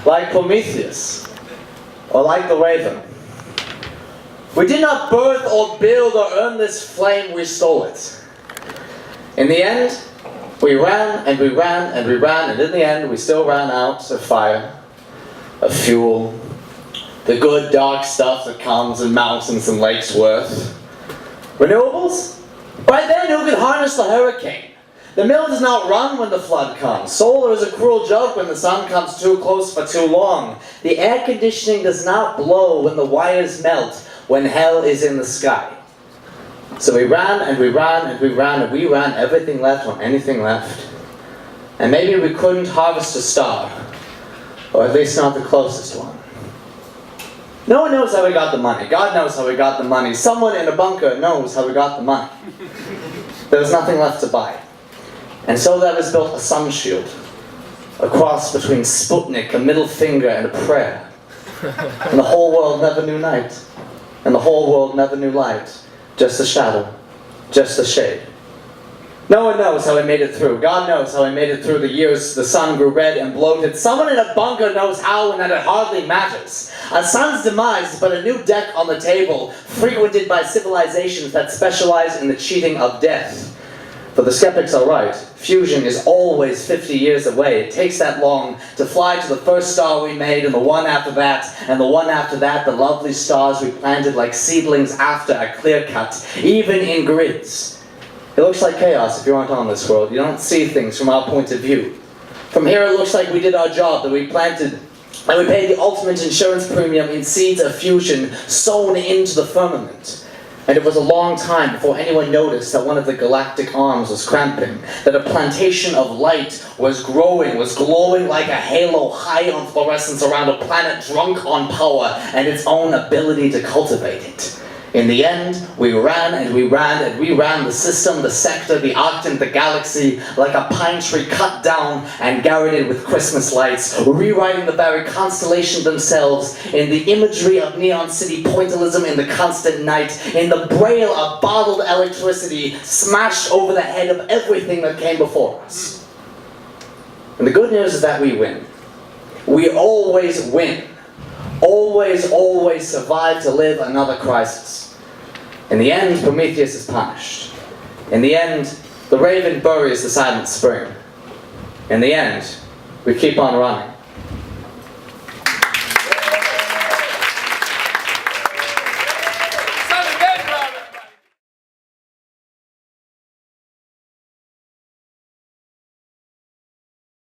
Like Prometheus, or like the raven. We did not birth or build or earn this flame, we stole it. In the end, we ran and we ran and we ran, and in the end we still ran out of fire, of fuel, the good dark stuff that comes in mountains and lakes worth. Renewables? Right then you can harness the hurricane. The mill does not run when the flood comes. Solar is a cruel joke when the sun comes too close for too long. The air conditioning does not blow when the wires melt, when hell is in the sky. So we ran and we ran and we ran and we ran everything left on anything left. And maybe we couldn't harvest a star, or at least not the closest one. No one knows how we got the money. God knows how we got the money. Someone in a bunker knows how we got the money. There was nothing left to buy. And so there was built a sun shield, a cross between Sputnik, a middle finger, and a prayer. And the whole world never knew night. And the whole world never knew light. Just a shadow. Just a shade. No one knows how I made it through. God knows how I made it through the years the sun grew red and bloated. Someone in a bunker knows how, and that it hardly matters. A sun's demise is but a new deck on the table, frequented by civilizations that specialize in the cheating of death. But the skeptics are right. Fusion is always 50 years away. It takes that long to fly to the first star we made, and the one after that, and the one after that, the lovely stars we planted like seedlings after a clear cut, even in grids. It looks like chaos if you aren't on this world. You don't see things from our point of view. From here it looks like we did our job, that we planted, and we paid the ultimate insurance premium in seeds of fusion sown into the firmament. And it was a long time before anyone noticed that one of the galactic arms was cramping, that a plantation of light was growing, was glowing like a halo high on fluorescence around a planet drunk on power and its own ability to cultivate it. In the end, we ran and we ran and we ran the system, the sector, the octant, the galaxy, like a pine tree cut down and garroted with Christmas lights, rewriting the very constellations themselves in the imagery of Neon City pointillism in the constant night, in the braille of bottled electricity smashed over the head of everything that came before us. And the good news is that we win. We always win. Always, always survive to live another crisis. In the end, Prometheus is punished. In the end, the raven buries the silent spring. In the end, we keep on running.